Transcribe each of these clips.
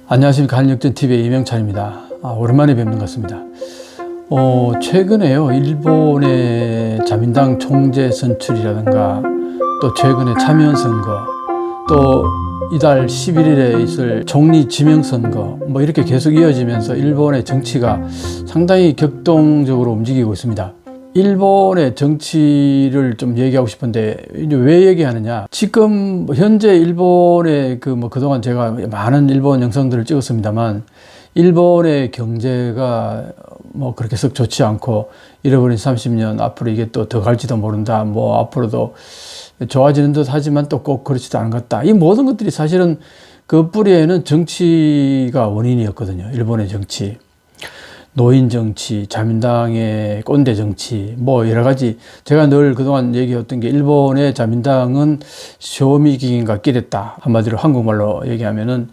안녕하십니까. 한력전TV의 이명찬입니다. 오랜만에 뵙는 것 같습니다. 최근에요, 일본의 자민당 총재 선출이라든가 또 최근에 참의원 선거, 또 이달 11일에 있을 총리 지명선거, 이렇게 계속 이어지면서 일본의 정치가 상당히 격동적으로 움직이고 있습니다. 일본의 정치를 좀 얘기하고 싶은데, 이제 왜 얘기하느냐. 지금 현재 일본의 그동안 제가 많은 일본 영상들을 찍었습니다만, 일본의 경제가 그렇게 썩 좋지 않고, 잃어버린 30년 앞으로 이게 또 더 갈지도 모른다. 앞으로도 좋아지는 듯 하지만 또 꼭 그렇지도 않은 것 같다. 이 모든 것들이 사실은 그 뿌리에는 정치가 원인이었거든요. 일본의 정치. 노인 정치, 자민당의 꼰대 정치, 여러 가지. 제가 늘 그동안 얘기했던 게, 일본의 자민당은 쇼미 기긴과 끼랬다. 한마디로 한국말로 얘기하면은,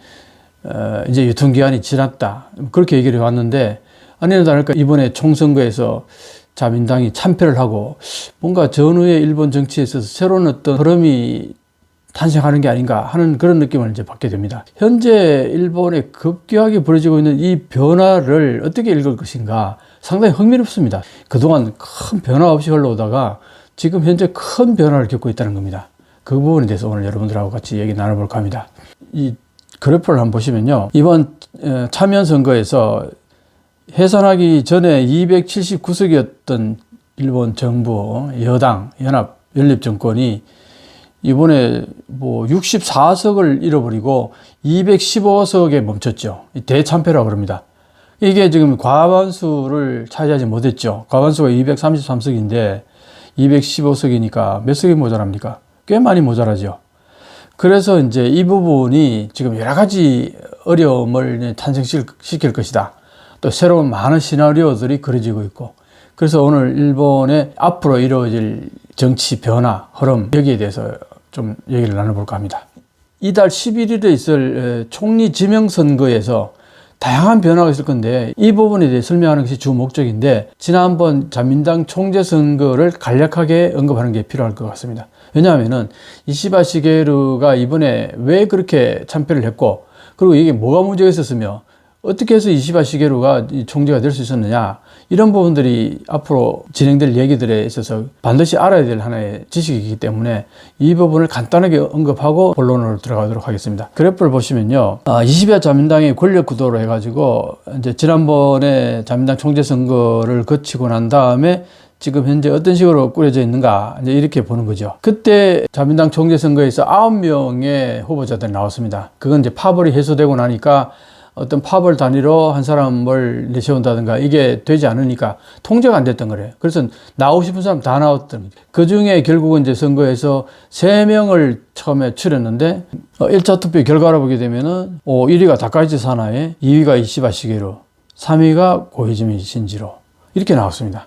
이제 유통기한이 지났다. 그렇게 얘기를 해왔는데, 아니나 다를까 이번에 총선거에서 자민당이 참패를 하고, 뭔가 전후의 일본 정치에 있어서 새로운 어떤 흐름이 탄생하는 게 아닌가 하는 그런 느낌을 이제 받게 됩니다. 현재 일본에 급격하게 벌어지고 있는 이 변화를 어떻게 읽을 것인가 상당히 흥미롭습니다. 그동안 큰 변화 없이 흘러오다가 지금 현재 큰 변화를 겪고 있다는 겁니다. 그 부분에 대해서 오늘 여러분들하고 같이 얘기 나눠볼까 합니다. 이 그래프를 한번 보시면요, 이번 참여연 선거에서 해산하기 전에 279석이었던 일본 정부 여당 연합 연립 정권이 이번에 64석을 잃어버리고 215석에 멈췄죠. 대참패라고 그럽니다. 이게 지금 과반수를 차지하지 못했죠. 과반수가 233석인데 215석이니까 몇 석이 모자랍니까? 꽤 많이 모자라죠. 그래서 이제 이 부분이 지금 여러 가지 어려움을 탄생시킬 것이다. 또 새로운 많은 시나리오들이 그려지고 있고, 그래서 오늘 일본의 앞으로 이루어질 정치 변화, 흐름, 여기에 대해서 좀 얘기를 나눠볼까 합니다. 이달 11일에 있을 총리 지명선거에서 다양한 변화가 있을 건데, 이 부분에 대해 설명하는 것이 주 목적인데, 지난번 자민당 총재 선거를 간략하게 언급하는 게 필요할 것 같습니다. 왜냐하면은 이시바 시게루가 이번에 왜 그렇게 참패를 했고, 그리고 이게 뭐가 문제가 있었으며 어떻게 해서 이시바 시게루가 총재가 될 수 있었느냐, 이런 부분들이 앞으로 진행될 얘기들에 있어서 반드시 알아야 될 하나의 지식이기 때문에 이 부분을 간단하게 언급하고 본론으로 들어가도록 하겠습니다. 그래프를 보시면요, 이시바 자민당의 권력 구도로 해가지고 이제 지난번에 자민당 총재 선거를 거치고 난 다음에 지금 현재 어떤 식으로 꾸려져 있는가, 이제 이렇게 보는 거죠. 그때 자민당 총재 선거에서 9명의 후보자들이 나왔습니다. 그건 이제 파벌이 해소되고 나니까 어떤 파벌 단위로 한 사람을 내세운다든가 이게 되지 않으니까 통제가 안 됐던 거래요. 그래서 나오고 싶은 사람 다 나왔던 거죠. 그 중에 결국은 이제 선거에서 3명을 처음에 추렸는데, 1차 투표 결과를 보게 되면은 1위가 다카이치 사나에, 2위가 이시바 시게루, 3위가 고이즈미 신지로, 이렇게 나왔습니다.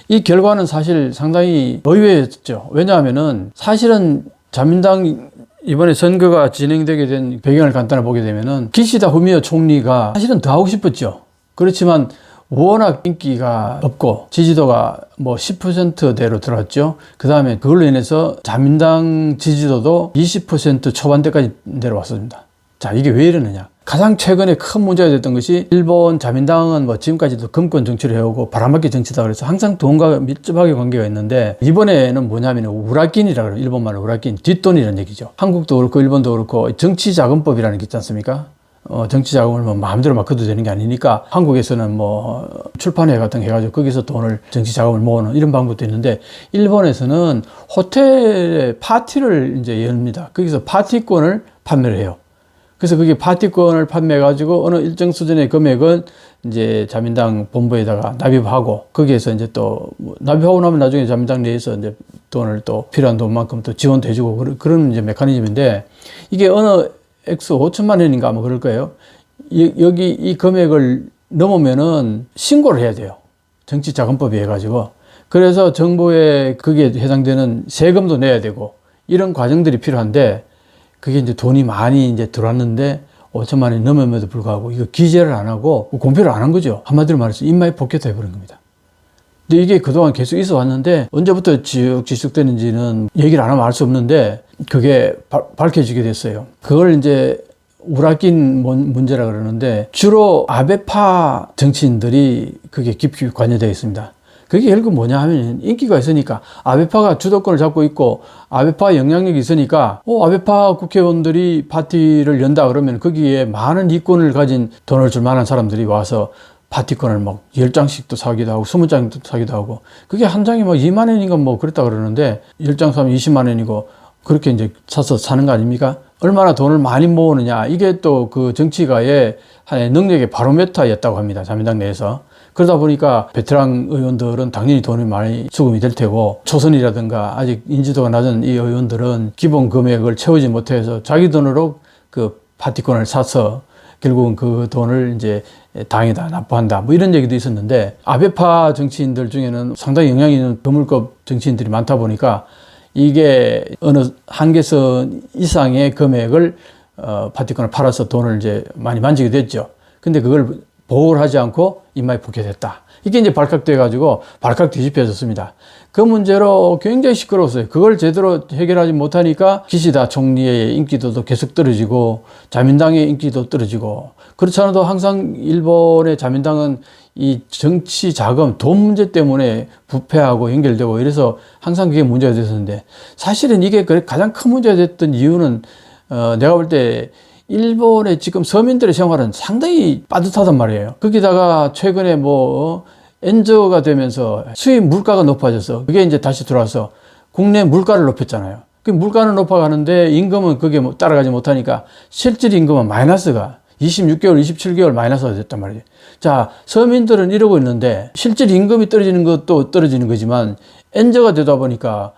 이 결과는 사실 상당히 의외였죠. 왜냐하면은 사실은 자민당 이번에 선거가 진행되게 된 배경을 간단히 보게 되면은, 기시다 후미오 총리가 사실은 더 하고 싶었죠. 그렇지만 워낙 인기가 없고 지지도가 10%대로 들어왔죠. 그 다음에 그걸로 인해서 자민당 지지도도 20% 초반대까지 내려왔습니다. 자, 이게 왜 이러느냐. 가장 최근에 큰 문제가 됐던 것이, 일본 자민당은 지금까지도 금권 정치를 해오고 바람막이 정치다 그래서 항상 돈과 밀접하게 관계가 있는데, 이번에는 뭐냐면 우라낀이라고 해요. 일본말로 우라낀, 뒷돈이라는 얘기죠. 한국도 그렇고 일본도 그렇고 정치자금법이라는 게 있지 않습니까? 정치자금을 마음대로 막 거둬도 되는 게 아니니까, 한국에서는 출판회 같은 거 해가지고 거기서 돈을, 정치자금을 모으는 이런 방법도 있는데, 일본에서는 호텔에 파티를 이제 엽니다. 거기서 파티권을 판매를 해요. 그래서 그게 파티권을 판매해가지고 어느 일정 수준의 금액은 이제 자민당 본부에다가 납입하고, 거기에서 이제 또 납입하고 나면 나중에 자민당 내에서 이제 돈을 또 필요한 돈만큼 또 지원도 해주고 그런 이제 메커니즘인데, 이게 어느 액수 5천만 원인가 그럴 거예요. 여기 이 금액을 넘으면은 신고를 해야 돼요. 정치자금법에 해가지고. 그래서 정부에 그게 해당되는 세금도 내야 되고 이런 과정들이 필요한데, 그게 이제 돈이 많이 이제 들어왔는데 5천만 원이 넘음에도 불구하고 이거 기재를 안 하고 공표를 안 한 거죠. 한마디로 말해서 입마에 포켓 해버린 겁니다. 근데 이게 그동안 계속 있어 왔는데, 언제부터 지속되는지는 얘기를 안 하면 알 수 없는데, 그게 밝혀지게 됐어요. 그걸 이제 우라낀 문제라 그러는데 주로 아베파 정치인들이 그게 깊이 관여되어 있습니다. 그게 결국 뭐냐 하면 인기가 있으니까 아베파가 주도권을 잡고 있고 아베파 영향력이 있으니까 아베파 국회의원들이 파티를 연다 그러면 거기에 많은 이권을 가진 돈을 줄 만한 사람들이 와서 파티권을 막 10장씩도 사기도 하고 20장도 사기도 하고 그게 한 장이 뭐 2만 원인가 뭐 그랬다 그러는데 10장 사면 20만 원이고 그렇게 이제 사서 사는 거 아닙니까? 얼마나 돈을 많이 모으느냐 이게 또 그 정치가의 하나의 능력의 바로메터였다고 합니다. 자민당 내에서. 그러다 보니까 베테랑 의원들은 당연히 돈이 많이 수금이 될 테고 초선이라든가 아직 인지도가 낮은 이 의원들은 기본 금액을 채우지 못해서 자기 돈으로 그 파티권을 사서 결국은 그 돈을 이제 당에다 납부한다 뭐 이런 얘기도 있었는데 아베파 정치인들 중에는 상당히 영향 있는 거물급 정치인들이 많다 보니까 이게 어느 한계선 이상의 금액을 파티권을 팔아서 돈을 이제 많이 만지게 됐죠. 근데 그걸 보호를 하지 않고 이마에 붙게 됐다. 이게 이제 발각돼 가지고 발칵 뒤집혀졌습니다. 그 문제로 굉장히 시끄러웠어요. 그걸 제대로 해결하지 못하니까 기시다 총리의 인기도도 계속 떨어지고 자민당의 인기도 떨어지고 그렇지 않아도 항상 일본의 자민당은 이 정치 자금, 돈 문제 때문에 부패하고 연결되고 이래서 항상 그게 문제가 됐었는데 사실은 이게 가장 큰 문제가 됐던 이유는 내가 볼 때 일본의 지금 서민들의 생활은 상당히 빠듯하단 말이에요. 거기다가 최근에 엔저가 되면서 수입 물가가 높아져서 그게 이제 다시 들어와서 국내 물가를 높였잖아요. 그 물가는 높아가는데 임금은 그게 따라가지 못하니까 실질 임금은 마이너스가 26개월, 27개월 마이너스가 됐단 말이에요. 자, 서민들은 이러고 있는데 실질 임금이 떨어지는 것도 떨어지는 거지만 엔저가 되다 보니까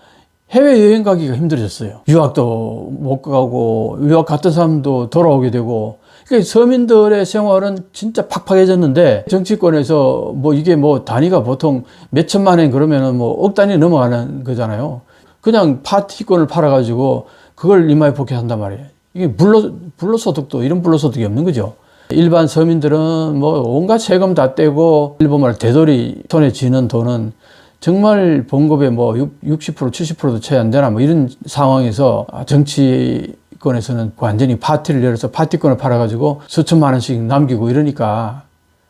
해외여행 가기가 힘들어졌어요. 유학도 못 가고 유학 갔던 사람도 돌아오게 되고 그러니까 서민들의 생활은 진짜 팍팍해졌는데 정치권에서 이게 단위가 보통 몇 천만 원 그러면은 억 단위 넘어가는 거잖아요. 그냥 파티권을 팔아가지고 그걸 이마에 복귀한단 말이에요. 이게 불로소득도 이런 불로소득이 없는 거죠. 일반 서민들은 온갖 세금 다 떼고 일본말 되돌이 손에 쥐는 돈은 정말 봉급의 60% 70%도 채 안 되나 이런 상황에서 정치권에서는 완전히 파티를 열어서 파티권을 팔아가지고 수천만 원씩 남기고 이러니까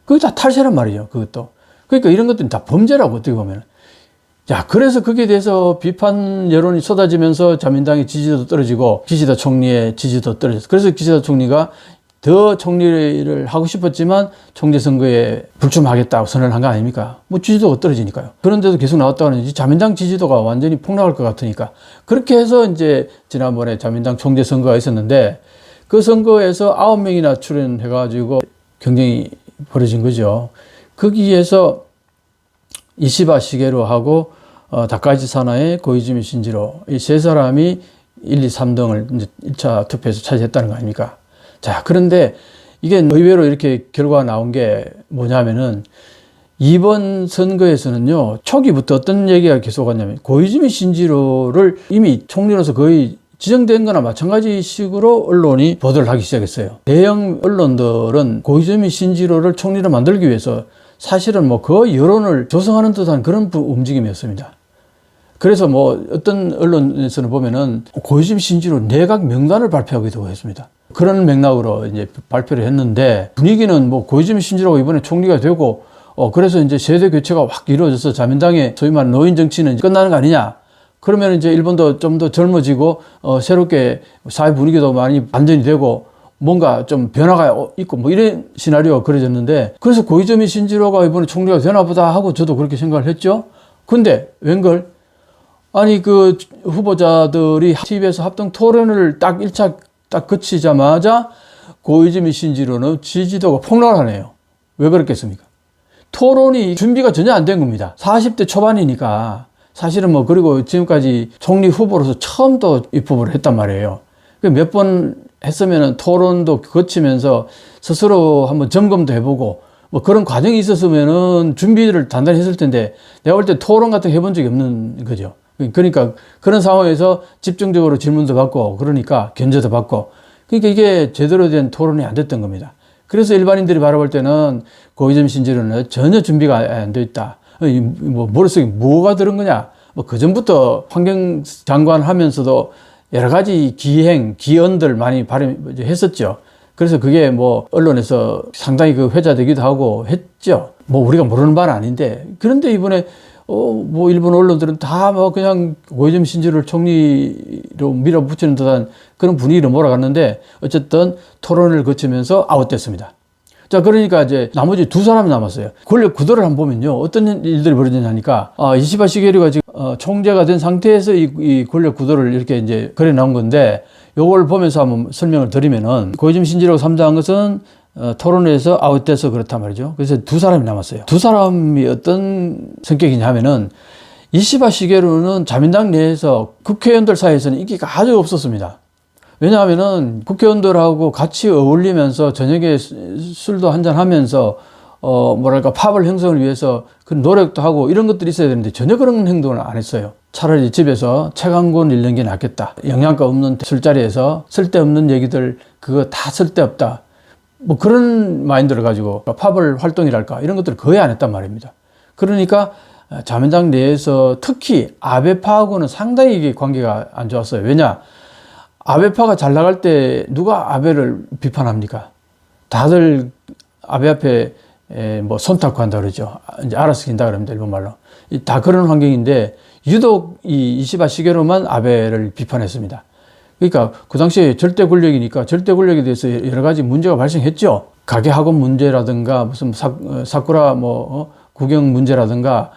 그게 다 탈세란 말이죠. 그것도. 그러니까 이런 것들은 다 범죄라고 어떻게 보면. 자, 그래서 거기에 대해서 비판 여론이 쏟아지면서 자민당의 지지도도 떨어지고 기시다 총리의 지지도 떨어졌어요. 그래서 기시다 총리가 더 총리를 하고 싶었지만 총재 선거에 불출마하겠다고 선언을 한 거 아닙니까? 지지도가 떨어지니까요. 그런데도 계속 나왔다고 하는 자민당 지지도가 완전히 폭락할 것 같으니까 그렇게 해서 이제 지난번에 자민당 총재 선거가 있었는데 그 선거에서 9명이나 출연해가지고 경쟁이 벌어진 거죠. 거기에서 이시바 시게루하고 다카이치 사나의 고이즈미 신지로 이 세 사람이 1, 2, 3등을 이제 1차 투표에서 차지했다는 거 아닙니까? 자, 그런데 이게 의외로 이렇게 결과가 나온 게 뭐냐면은 이번 선거에서는요, 초기부터 어떤 얘기가 계속 왔냐면 고이즈미 신지로를 이미 총리로서 거의 지정된 거나 마찬가지 식으로 언론이 보도를 하기 시작했어요. 대형 언론들은 고이즈미 신지로를 총리로 만들기 위해서 사실은 거의 여론을 조성하는 듯한 그런 움직임이었습니다. 그래서 어떤 언론에서는 보면은 고이즈미 신지로 내각 명단을 발표하기도 했습니다. 그런 맥락으로 이제 발표를 했는데 분위기는 고이즈미 신지로가 이번에 총리가 되고 그래서 이제 세대 교체가 확 이루어져서 자민당의 소위 말하는 노인 정치는 끝나는 거 아니냐. 그러면 이제 일본도 좀 더 젊어지고 새롭게 사회 분위기도 많이 반전이 되고 뭔가 좀 변화가 있고 이런 시나리오가 그려졌는데 그래서 고이즈미 신지로가 이번에 총리가 되나 보다 하고 저도 그렇게 생각을 했죠. 근데 웬걸 아니 그 후보자들이 TV에서 합동 토론을 딱 1차 딱 거치자마자 고이즈미 신지로는 지지도가 폭락을 하네요. 왜 그렇겠습니까? 토론이 준비가 전혀 안 된 겁니다. 40대 초반이니까 사실은 그리고 지금까지 총리 후보로서 처음 또 입후보를 했단 말이에요. 몇 번 했으면 토론도 거치면서 스스로 한번 점검도 해보고 그런 과정이 있었으면은 준비를 단단히 했을 텐데 내가 볼 때 토론 같은 거 해본 적이 없는 거죠. 그러니까 그런 상황에서 집중적으로 질문도 받고 그러니까 견제도 받고 그러니까 이게 제대로 된 토론이 안 됐던 겁니다. 그래서 일반인들이 바라볼 때는 고이즈미 신지로는 전혀 준비가 안 돼 있다. 머릿속에 뭐가 들은 거냐. 그전부터 환경장관 하면서도 여러 가지 기언들 많이 발휘했었죠. 그래서 그게 뭐 언론에서 상당히 그 회자되기도 하고 했죠. 뭐 우리가 모르는 바는 아닌데, 그런데 이번에 뭐 일본 언론들은 다 뭐 그냥 고이즈미 신지로를 총리로 밀어붙이는 듯한 그런 분위기로 몰아갔는데, 어쨌든 토론을 거치면서 아웃됐습니다. 자, 그러니까 이제 나머지 두 사람이 남았어요. 권력 구도를 한번 보면요, 어떤 일들이 벌어지냐니까, 이시바 시게루가 지금 총재가 된 상태에서 이 권력 구도를 이렇게 이제 그려 나온 건데, 요걸 보면서 한번 설명을 드리면은, 고이즈미 신지로가 삼자한 것은 토론회에서 아웃돼서 그렇단 말이죠. 그래서 두 사람이 남았어요. 두 사람이 어떤 성격이냐 하면은, 이시바 시게루는 자민당 내에서 국회의원들 사이에서는 인기가 아주 없었습니다. 왜냐하면은 국회의원들하고 같이 어울리면서 저녁에 술도 한잔 하면서 뭐랄까 팝을 형성을 위해서 그 노력도 하고 이런 것들이 있어야 되는데 전혀 그런 행동을 안 했어요. 차라리 집에서 책 한 권 읽는 게 낫겠다. 영양가 없는 술자리에서 쓸데없는 얘기들 그거 다 쓸데없다. 뭐 그런 마인드를 가지고 팝을 활동이랄까 이런 것들을 거의 안 했단 말입니다. 그러니까 자민당 내에서 특히 아베파하고는 상당히 이게 관계가 안 좋았어요. 왜냐? 아베파가 잘 나갈 때 누가 아베를 비판합니까? 다들 아베 앞에 뭐 손탁한다 그러죠. 이제 알아서 긴다 그럽니다. 일본 말로. 다 그런 환경인데 유독 이 이시바 시게루만 아베를 비판했습니다. 그러니까 그 당시에 절대 권력이니까 절대 권력에 대해서 여러 가지 문제가 발생했죠. 가게 학원 문제라든가 무슨 사쿠라 뭐 구경 문제라든가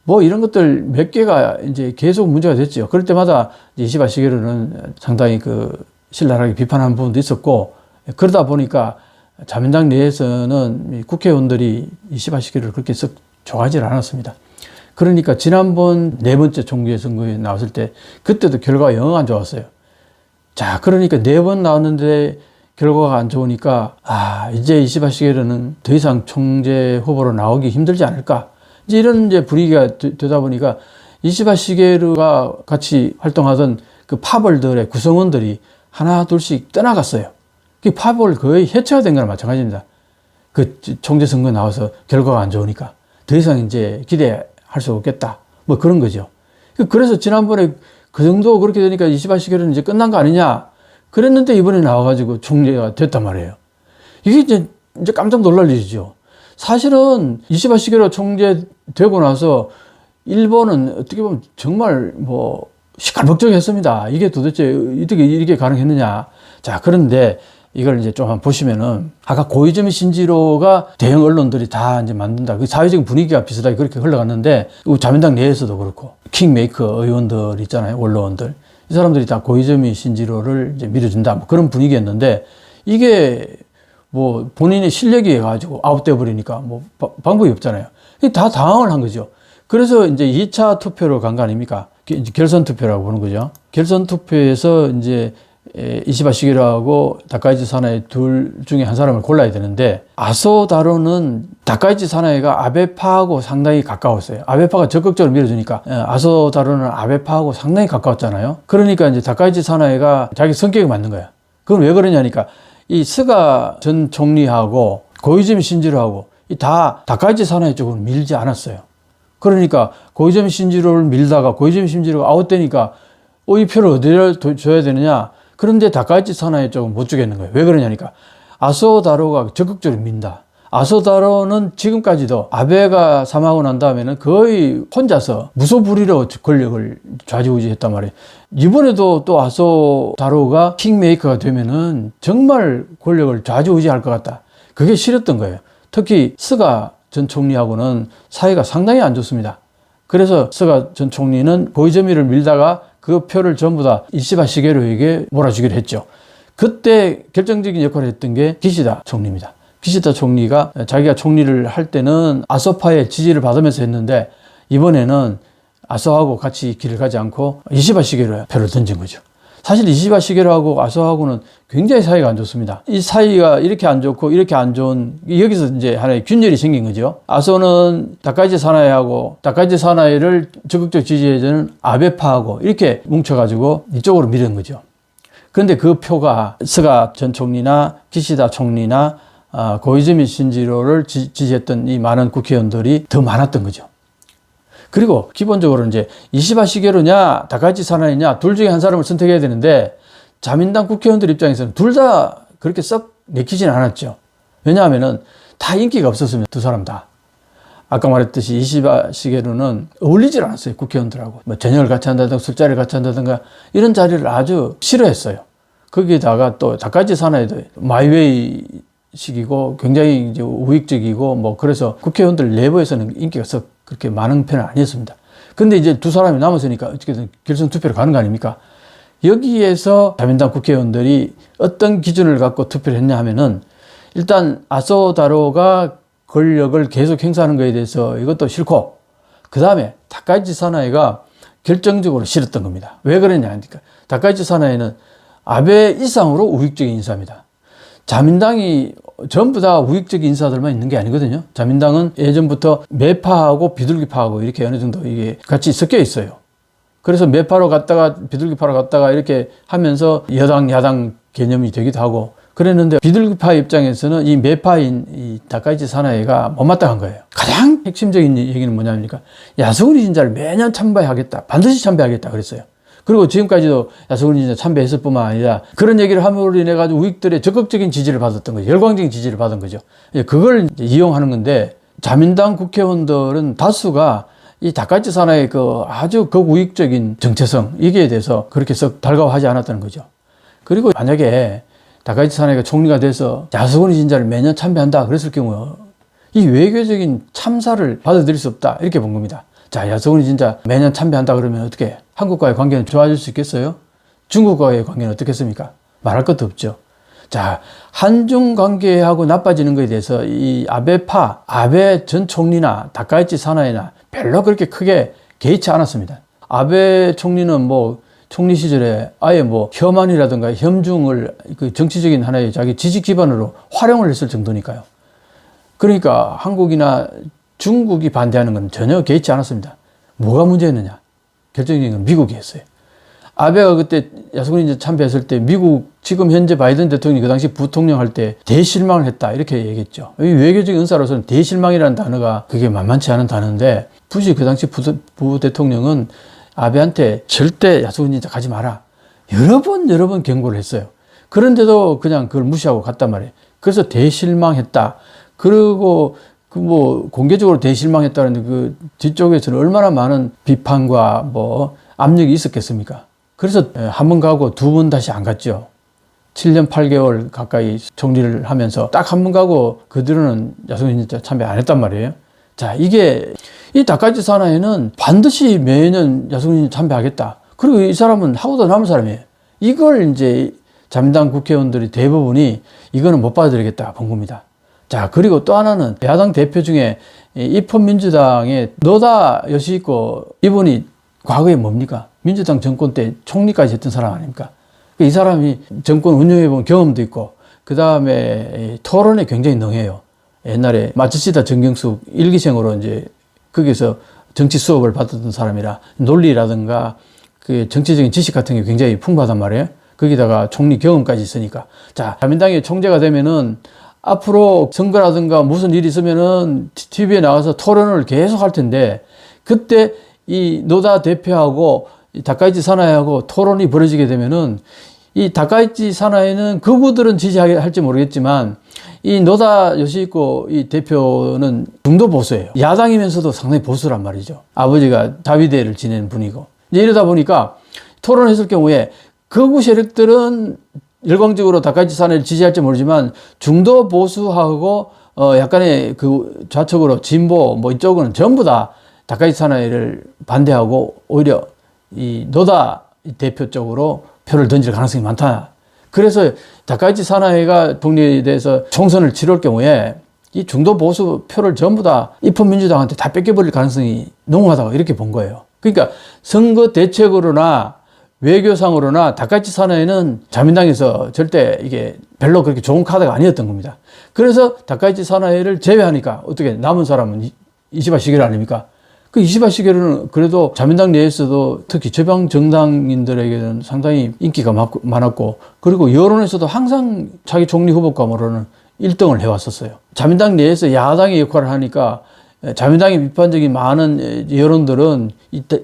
뭐 이런 것들 몇 개가 이제 계속 문제가 됐죠. 그럴 때마다 이시바 시게루는 상당히 그 신랄하게 비판하는 부분도 있었고, 그러다 보니까 자민당 내에서는 국회의원들이 이시바 시게루를 그렇게 썩 좋아하지 않았습니다. 그러니까 지난번 네 번째 총재 선거에 나왔을 때 그때도 결과가 영 안 좋았어요. 자, 그러니까 네 번 나왔는데 결과가 안 좋으니까 이제 이시바 시게루는 더 이상 총재 후보로 나오기 힘들지 않을까. 이제 이런 이제 분위기가 되다 보니까 이시바 시게루가 같이 활동하던 그 파벌들의 구성원들이 하나 둘씩 떠나갔어요. 그 파벌 거의 해체가 된 거랑 마찬가지입니다. 그 총재 선거에 나와서 결과가 안 좋으니까 더 이상 이제 기대할 수 없겠다. 뭐 그런 거죠. 그래서 지난번에 그 정도 그렇게 되니까 이시바 시게루는 이제 끝난 거 아니냐 그랬는데 이번에 나와가지고 총재가 됐단 말이에요. 이게 이제 깜짝 놀랄 일이죠. 사실은 이시바 시게루 총재 되고 나서 일본은 어떻게 보면 정말 뭐 시끌벅적했습니다. 이게 도대체 어떻게 이렇게 가능했느냐. 자, 그런데 이걸 이제 좀 한번 보시면은 아까 고이즈미 신지로가 대형 언론들이 다 이제 만든다. 그 사회적인 분위기가 비슷하게 그렇게 흘러갔는데 자민당 내에서도 그렇고 킹메이커 의원들 있잖아요. 원로원들. 이 사람들이 다 고이즈미 신지로를 이제 밀어준다. 뭐 그런 분위기였는데 이게 뭐 본인의 실력이 가지고 아웃돼 버리니까 뭐 방법이 없잖아요. 다 당황을 한 거죠. 그래서 이제 2차 투표로 간 거 아닙니까? 결선 투표라고 보는 거죠. 결선 투표에서 이제 이시바 시게루하고 다카이치 사나이 둘 중에 한 사람을 골라야 되는데 아소 다로는 다카이치 사나이가 아베파하고 상당히 가까웠어요. 아베파가 적극적으로 밀어주니까 아소 다로는 아베파하고 상당히 가까웠잖아요. 그러니까 이제 다카이치 사나이가 자기 성격에 맞는 거야. 그건 왜 그러냐니까 이 스가 전 총리하고 고이즈미 신지로하고 다 다카이치 사나이 쪽으로 밀지 않았어요. 그러니까 고이즈미 신지로를 밀다가 고이즈미 신지로가 아웃되니까 이 표를 어디를 줘야 되느냐. 그런데 다카이치 사나이 쪽은 못 주겠는 거예요. 왜 그러냐니까 아소 다로가 적극적으로 민다. 아소 다로는 지금까지도 아베가 사망하고 난 다음에는 거의 혼자서 무소불위로 권력을 좌지우지했단 말이에요. 이번에도 또 아소 다로가 킹메이커가 되면은 정말 권력을 좌지우지할 것 같다. 그게 싫었던 거예요. 특히 스가 전 총리하고는 사이가 상당히 안 좋습니다. 그래서 스가 전 총리는 고이즈미를 밀다가 그 표를 전부 다 이시바 시게루에게 몰아주기로 했죠. 그때 결정적인 역할을 했던 게 기시다 총리입니다. 기시다 총리가 자기가 총리를 할 때는 아소파의 지지를 받으면서 했는데 이번에는 아소하고 같이 길을 가지 않고 이시바 시게루에 표를 던진 거죠. 사실 이시바 시게루하고 아소하고는 굉장히 사이가 안 좋습니다. 이 사이가 이렇게 안 좋고 이렇게 안 좋은 여기서 이제 하나의 균열이 생긴 거죠. 아소는 다카이치 사나이하고 다카이치 사나이를 적극적 지지해주는 아베파하고 이렇게 뭉쳐가지고 이쪽으로 밀은 거죠. 그런데 그 표가 스가 전 총리나 기시다 총리나 고이즈미 신지로를 지지했던 이 많은 국회의원들이 더 많았던 거죠. 그리고 기본적으로 이제 이시바 시게루냐 다카이치 사나이냐 둘 중에 한 사람을 선택해야 되는데 자민당 국회의원들 입장에서는 둘 다 그렇게 썩 내키지는 않았죠. 왜냐하면은 다 인기가 없었으면 두 사람 다. 아까 말했듯이 이시바 시게루는 어울리질 않았어요. 국회의원들하고. 뭐 저녁을 같이 한다든가 술자리를 같이 한다든가 이런 자리를 아주 싫어했어요. 거기다가 또 다카이치 사나이도 마이웨이 식이고 굉장히 이제 우익적이고 뭐 그래서 국회의원들 내부에서는 인기가 썩 그렇게 많은 편은 아니었습니다. 근데 이제 두 사람이 남았으니까 어떻게든 결선 투표를 가는 거 아닙니까? 여기에서 자민당 국회의원들이 어떤 기준을 갖고 투표를 했냐 하면은 일단 아소다로가 권력을 계속 행사하는 것에 대해서 이것도 싫고 그 다음에 다카이치 사나이가 결정적으로 싫었던 겁니다. 왜 그러냐 하니까 다카이치 사나이는 아베 이상으로 우익적인 인사입니다. 자민당이 전부 다 우익적인 인사들만 있는 게 아니거든요. 자민당은 예전부터 매파하고 비둘기파하고 이렇게 어느 정도 이게 같이 섞여 있어요. 그래서 매파로 갔다가 비둘기파로 갔다가 이렇게 하면서 여당, 야당 개념이 되기도 하고 그랬는데 비둘기파 입장에서는 이 매파인 이 다카이치 사나이가 못마땅한 거예요. 가장 핵심적인 얘기는 뭐냐니까 야스쿠니 진자를 매년 참배하겠다. 반드시 참배하겠다 그랬어요. 그리고 지금까지도 야스쿠니 진자 참배했을 뿐만 아니라 그런 얘기를 함으로 인해 가지고 우익들의 적극적인 지지를 받았던 거죠. 열광적인 지지를 받은 거죠. 그걸 이용하는 건데 자민당 국회의원들은 다수가 이 다카이치 사나이의 그 아주 극우익적인 정체성 이기에 대해서 그렇게 썩 달가워하지 않았다는 거죠. 그리고 만약에 다카이치 사나이가 총리가 돼서 야스쿠니 진자를 매년 참배한다 그랬을 경우 이 외교적인 참사를 받아들일 수 없다 이렇게 본 겁니다. 자, 야스쿠니 진자 매년 참배한다 그러면 어떻게 한국과의 관계는 좋아질 수 있겠어요? 중국과의 관계는 어떻겠습니까? 말할 것도 없죠. 자, 한중 관계하고 나빠지는 것에 대해서 이 아베파, 아베 전 총리나 다카이치 사나이나 별로 그렇게 크게 개의치 않았습니다. 아베 총리는 뭐 총리 시절에 아예 뭐 혐한이라든가 혐중을 그 정치적인 하나의 자기 지지 기반으로 활용을 했을 정도니까요. 그러니까 한국이나 중국이 반대하는 건 전혀 개의치 않았습니다. 뭐가 문제였느냐? 결정적인 건 미국이 했어요. 아베가 그때 야스쿠니 참배했을 때 미국 지금 현재 바이든 대통령이 그 당시 부통령 할 때 대실망을 했다 이렇게 얘기했죠. 이 외교적인 은사로서는 대실망이라는 단어가 그게 만만치 않은 단어인데 부시 그 당시 부대통령은 아베한테 절대 야스쿠니 진자 가지 마라. 여러 번 경고를 했어요. 그런데도 그냥 그걸 무시하고 갔단 말이에요. 그래서 대실망했다. 그리고 그 뭐 공개적으로 대실망했다는데 그 뒤쪽에서는 얼마나 많은 비판과 뭐 압력이 있었겠습니까? 그래서 한 번 가고 두 번 다시 안 갔죠. 7년 8개월 가까이 총리를 하면서 딱 한 번 가고 그 뒤로는 야스쿠니 진자 참배 안 했단 말이에요. 자, 이게 이 다카이치 사나이는 반드시 매년 야스쿠니 진자 참배하겠다. 그리고 이 사람은 하고도 남은 사람이에요. 이걸 이제 자민당 국회의원들이 대부분이 이거는 못 받아들이겠다 본 겁니다. 자, 그리고 또 하나는 야당 대표 중에 입헌민주당의 노다 요시히코 이분이 과거에 뭡니까? 민주당 정권 때 총리까지 했던 사람 아닙니까? 이 사람이 정권 운영해본 경험도 있고 그 다음에 토론에 굉장히 능해요. 옛날에 마츠시다 정경숙 일기생으로 이제 거기서 정치 수업을 받았던 사람이라 논리라든가 그 정치적인 지식 같은 게 굉장히 풍부하단 말이에요. 거기다가 총리 경험까지 있으니까. 자, 자민당의 총재가 되면은 앞으로 선거라든가 무슨 일이 있으면은 TV에 나가서 토론을 계속 할 텐데 그때 이 노다 대표하고 이 다카이치 사나이하고 토론이 벌어지게 되면은 이 다카이치 사나이는 극우들은 지지할지 모르겠지만 이 노다 요시히코 이 대표는 중도 보수예요. 야당이면서도 상당히 보수란 말이죠. 아버지가 자위대를 지낸 분이고 이러다 보니까 토론했을 경우에 극우 세력들은 열광적으로 다카이치 사나이를 지지할지 모르지만 중도 보수하고 약간의 그 좌측으로 진보 뭐 이쪽은 전부 다 다카이치 사나이를 반대하고 오히려 이 노다 대표 쪽으로 표를 던질 가능성이 많다. 그래서 다카이치 사나이가 총리에 대해서 총선을 치를 경우에 이 중도 보수 표를 전부 다 입헌민주당한테 다 뺏겨버릴 가능성이 농후하다고 이렇게 본 거예요. 그러니까 선거 대책으로나 외교상으로나 다카이치 사나이는 자민당에서 절대 이게 별로 그렇게 좋은 카드가 아니었던 겁니다. 그래서 다카이치 사나이를 제외하니까 어떻게 남은 사람은 이시바 시게루 아닙니까? 그 이시바 시게루는 그래도 자민당 내에서도 특히 저방 정당인들에게는 상당히 인기가 많았고 그리고 여론에서도 항상 자기 총리 후보감으로는 1등을 해왔었어요. 자민당 내에서 야당의 역할을 하니까 자민당의 비판적인 많은 여론들은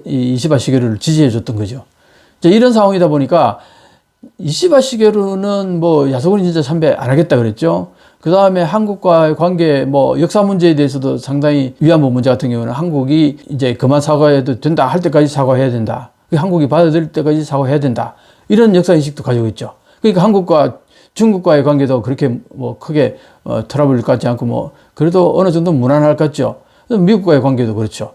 이시바 시게루를 지지해 줬던 거죠. 이런 상황이다 보니까 이시바 시게루는 뭐 야소군이 진짜 참배 안 하겠다 그랬죠. 그 다음에 한국과의 관계, 뭐 역사 문제에 대해서도 상당히 위안부 문제 같은 경우는 한국이 이제 그만 사과해도 된다 할 때까지 사과해야 된다. 한국이 받아들일 때까지 사과해야 된다. 이런 역사 인식도 가지고 있죠. 그러니까 한국과 중국과의 관계도 그렇게 뭐 크게 트러블 같지 않고 뭐 그래도 어느 정도 무난할 것 같죠. 미국과의 관계도 그렇죠.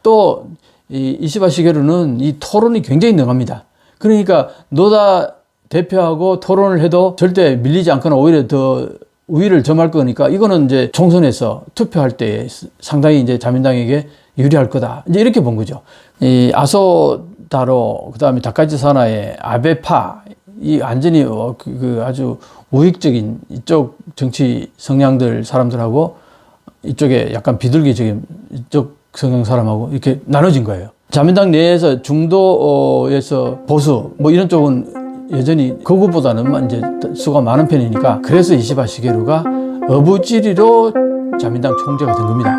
또 이 이시바 시게루는 이 토론이 굉장히 능합니다. 그러니까 노다 대표하고 토론을 해도 절대 밀리지 않거나 오히려 더 우위를 점할 거니까 이거는 이제 총선에서 투표할 때 상당히 이제 자민당에게 유리할 거다. 이제 이렇게 본 거죠. 이 아소다로 그다음에 다카이치 사나의 아베파 이 완전히 그 아주 우익적인 이쪽 정치 성향들 사람들하고 이쪽에 약간 비둘기적인 이쪽 성향 사람하고 이렇게 나눠진 거예요. 자민당 내에서 중도에서 보수 뭐 이런 쪽은 여전히 그것보다는 이제 수가 많은 편이니까 그래서 이시바 시게루가 어부지리로 자민당 총재가 된 겁니다.